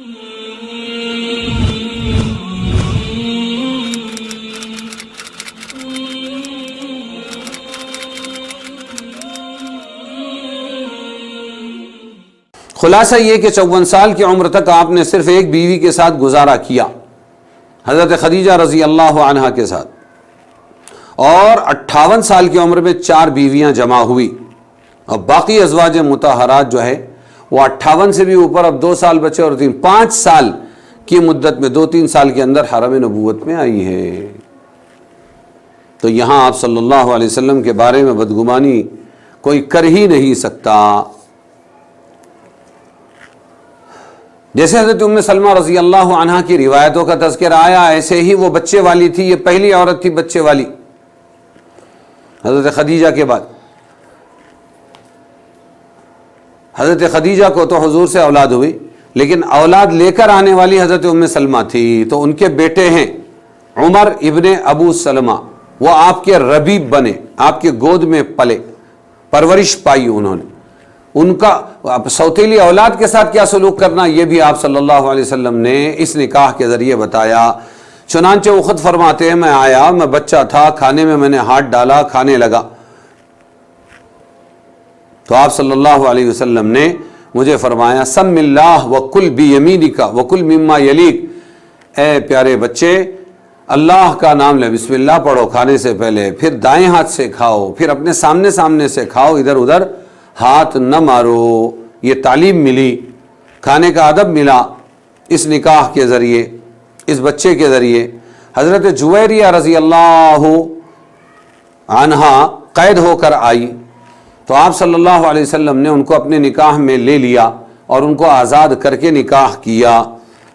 خلاصہ یہ کہ 54 سال کی عمر تک آپ نے صرف ایک بیوی کے ساتھ گزارا کیا، حضرت خدیجہ رضی اللہ عنہا کے ساتھ، اور 58 سال کی عمر میں 4 بیویاں جمع ہوئی، اور باقی ازواج مطہرات جو ہے وہ 58 سے بھی اوپر، اب 2 سال بچے اور 5 سال کی مدت میں 2-3 سال کے اندر حرم نبوت میں آئی ہے۔ تو یہاں آپ صلی اللہ علیہ وسلم کے بارے میں بدگمانی کوئی کر ہی نہیں سکتا۔ جیسے حضرت ام سلمہ رضی اللہ عنہا کی روایتوں کا تذکرہ آیا، ایسے ہی وہ بچے والی تھی، یہ پہلی عورت تھی بچے والی حضرت خدیجہ کے بعد۔ حضرت خدیجہ کو تو حضور سے اولاد ہوئی، لیکن اولاد لے کر آنے والی حضرت ام سلمہ تھی، تو ان کے بیٹے ہیں عمر ابن ابو سلمہ، وہ آپ کے ربیب بنے، آپ کے گود میں پلے، پرورش پائی انہوں نے۔ ان کا سوتیلی اولاد کے ساتھ کیا سلوک کرنا، یہ بھی آپ صلی اللہ علیہ وسلم نے اس نکاح کے ذریعے بتایا۔ چنانچہ وہ خود فرماتے ہیں، میں آیا، میں بچہ تھا، کھانے میں نے ہاتھ ڈالا، کھانے لگا، تو آپ صلی اللہ علیہ وسلم نے مجھے فرمایا، سم اللہ وکل بیمینک وکل مما یلیک، اے پیارے بچے اللہ کا نام لے، بسم اللہ پڑھو کھانے سے پہلے، پھر دائیں ہاتھ سے کھاؤ، پھر اپنے سامنے سے کھاؤ، ادھر ادھر ہاتھ نہ مارو۔ یہ تعلیم ملی، کھانے کا ادب ملا اس نکاح کے ذریعے، اس بچے کے ذریعے۔ حضرت جویریہ رضی اللہ عنہا قید ہو کر آئی، تو آپ صلی اللہ علیہ وسلم نے ان کو اپنے نکاح میں لے لیا اور ان کو آزاد کر کے نکاح کیا۔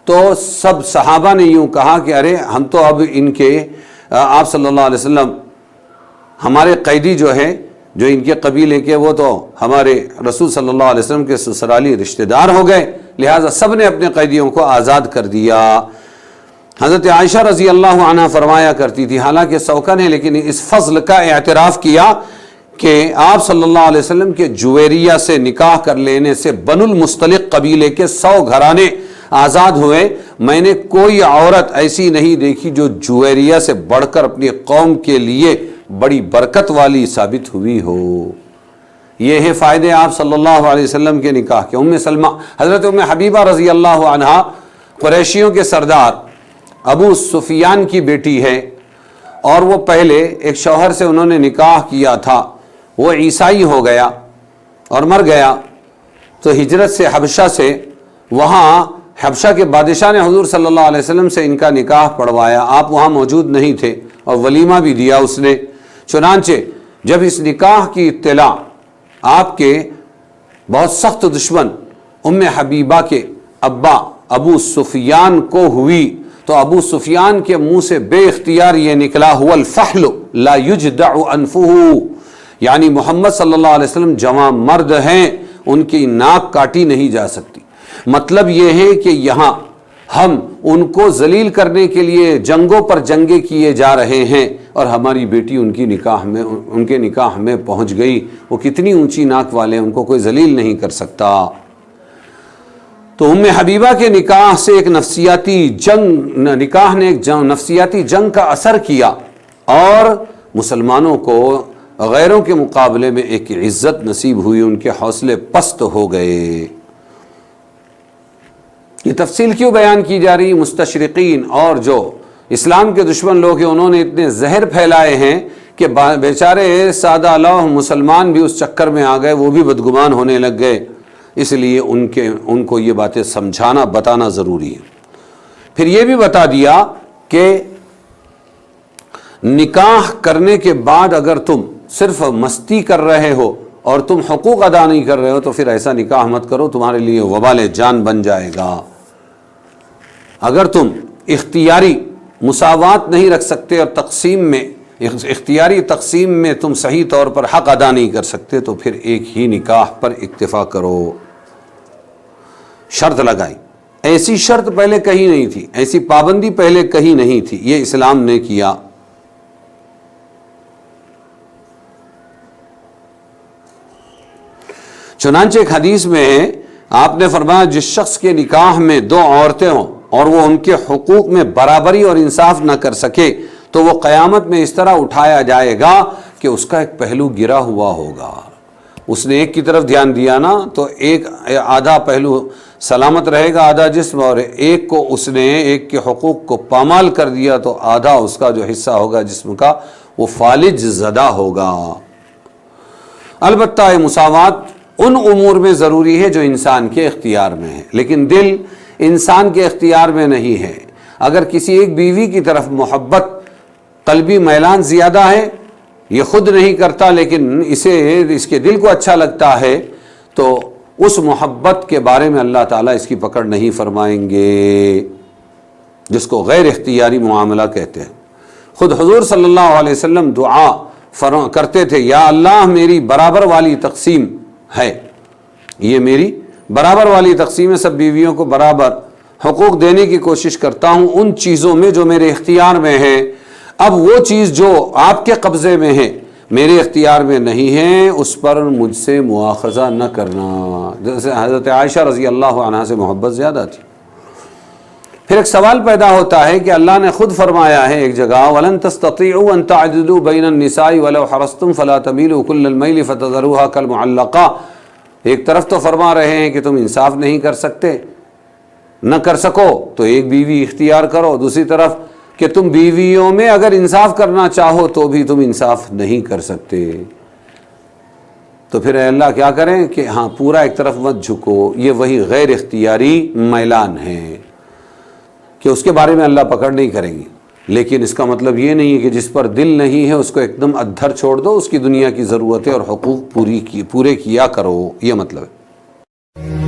تو سب صحابہ نے یوں کہا کہ ارے ہم تو اب ان کے آپ صلی اللہ علیہ وسلم ہمارے قیدی جو ہے، جو ان کے قبیلے کے، وہ تو ہمارے رسول صلی اللہ علیہ وسلم کے سسرالی رشتہ دار ہو گئے، لہٰذا سب نے اپنے قیدیوں کو آزاد کر دیا۔ حضرت عائشہ رضی اللہ عنہ فرمایا کرتی تھی، حالانکہ سوکن ہے لیکن اس فضل کا اعتراف کیا کہ آپ صلی اللہ علیہ وسلم کے جویریہ سے نکاح کر لینے سے بنو المستلق قبیلے کے 100 گھرانے آزاد ہوئے۔ میں نے کوئی عورت ایسی نہیں دیکھی جو جویریہ سے بڑھ کر اپنی قوم کے لیے بڑی برکت والی ثابت ہوئی ہو۔ یہ ہے فائدے آپ صلی اللہ علیہ وسلم کے نکاح کے۔ ام سلمہ، حضرت ام حبیبہ رضی اللہ عنہا قریشیوں کے سردار ابو سفیان کی بیٹی ہے، اور وہ پہلے ایک شوہر سے انہوں نے نکاح کیا تھا، وہ عیسائی ہو گیا اور مر گیا، تو ہجرت سے حبشہ سے، وہاں حبشہ کے بادشاہ نے حضور صلی اللہ علیہ وسلم سے ان کا نکاح پڑھوایا، آپ وہاں موجود نہیں تھے اور ولیمہ بھی دیا اس نے۔ چنانچہ جب اس نکاح کی اطلاع آپ کے بہت سخت دشمن ام حبیبہ کے ابا ابو سفیان کو ہوئی، تو ابو سفیان کے منہ سے بے اختیار یہ نکلا، هو الفحل لا یجدع انفہ، یعنی محمد صلی اللہ علیہ وسلم جوان مرد ہیں، ان کی ناک کاٹی نہیں جا سکتی۔ مطلب یہ ہے کہ یہاں ہم ان کو ذلیل کرنے کے لیے جنگوں پر جنگیں کیے جا رہے ہیں، اور ہماری بیٹی ان کے نکاح میں پہنچ گئی۔ وہ کتنی اونچی ناک والے ہیں، ان کو کوئی ذلیل نہیں کر سکتا۔ تو ام حبیبہ کے نکاح سے ایک نفسیاتی جنگ، نکاح نے ایک نفسیاتی جنگ کا اثر کیا، اور مسلمانوں کو غیروں کے مقابلے میں ایک عزت نصیب ہوئی، ان کے حوصلے پست ہو گئے۔ یہ تفصیل کیوں بیان کی جا رہی؟ مستشرقین اور جو اسلام کے دشمن لوگ ہیں، انہوں نے اتنے زہر پھیلائے ہیں کہ بیچارے سادہ لوح مسلمان بھی اس چکر میں آ گئے، وہ بھی بدگمان ہونے لگ گئے۔ اس لیے ان کو یہ باتیں سمجھانا، بتانا ضروری ہے۔ پھر یہ بھی بتا دیا کہ نکاح کرنے کے بعد اگر تم صرف مستی کر رہے ہو اور تم حقوق ادا نہیں کر رہے ہو، تو پھر ایسا نکاح مت کرو، تمہارے لیے وبال جان بن جائے گا۔ اگر تم اختیاری مساوات نہیں رکھ سکتے اور اختیاری تقسیم میں تم صحیح طور پر حق ادا نہیں کر سکتے، تو پھر ایک ہی نکاح پر اکتفا کرو۔ شرط لگائی، ایسی شرط پہلے کہیں نہیں تھی، ایسی پابندی پہلے کہیں نہیں تھی، یہ اسلام نے کیا۔ چنانچہ ایک حدیث میں ہے آپ نے فرمایا جس شخص کے نکاح میں دو عورتیں ہوں اور وہ ان کے حقوق میں برابری اور انصاف نہ کر سکے تو وہ قیامت میں اس طرح اٹھایا جائے گا کہ اس کا ایک پہلو گرا ہوا ہوگا. اس نے ایک کی طرف دھیان دیا نا تو ایک آدھا پہلو سلامت رہے گا، آدھا جسم، اور ایک کو اس نے ایک کے حقوق کو پامال کر دیا تو آدھا اس کا جو حصہ ہوگا جسم کا وہ فالج زدہ ہوگا. البتہ یہ مساوات ان امور میں ضروری ہے جو انسان کے اختیار میں ہے، لیکن دل انسان کے اختیار میں نہیں ہے. اگر کسی ایک بیوی کی طرف محبت، قلبی میلان زیادہ ہے، یہ خود نہیں کرتا لیکن اس کے دل کو اچھا لگتا ہے، تو اس محبت کے بارے میں اللہ تعالیٰ اس کی پکڑ نہیں فرمائیں گے، جس کو غیر اختیاری معاملہ کہتے ہیں. خود حضور صلی اللہ علیہ وسلم دعا کرتے تھے، یا اللہ میری برابر والی تقسیم ہے، یہ میری برابر والی تقسیم ہے، سب بیویوں کو برابر حقوق دینے کی کوشش کرتا ہوں ان چیزوں میں جو میرے اختیار میں ہیں. اب وہ چیز جو آپ کے قبضے میں ہے، میرے اختیار میں نہیں ہے، اس پر مجھ سے مواخذہ نہ کرنا. جیسے حضرت عائشہ رضی اللہ عنہا سے محبت زیادہ تھی. پھر ایک سوال پیدا ہوتا ہے کہ اللہ نے خود فرمایا ہے ایک جگہ وَلَن تَسْتَطِيعُوا أَن تَعْدِلُوا بَيْنَ النِّسَاءِ وَلَوْ حَرَصْتُمْ فَلَا تَمِيلُوا كُلَّ الْمَيْلِ فَتَذَرُوهَا كَالْمُعَلَّقَةِ. ایک طرف تو فرما رہے ہیں کہ تم انصاف نہیں کر سکتے، نہ کر سکو تو ایک بیوی اختیار کرو، دوسری طرف کہ تم بیویوں میں اگر انصاف کرنا چاہو تو بھی تم انصاف نہیں کر سکتے. تو پھر اللہ کیا کریں کہ ہاں پورا ایک طرف مت جھکو، یہ وہی غیر اختیاری میلان ہے کہ اس کے بارے میں اللہ پکڑ نہیں کریں گے. لیکن اس کا مطلب یہ نہیں ہے کہ جس پر دل نہیں ہے اس کو ایک دم ادھر چھوڑ دو، اس کی دنیا کی ضرورتیں اور حقوق پورے کیا کرو، یہ مطلب ہے.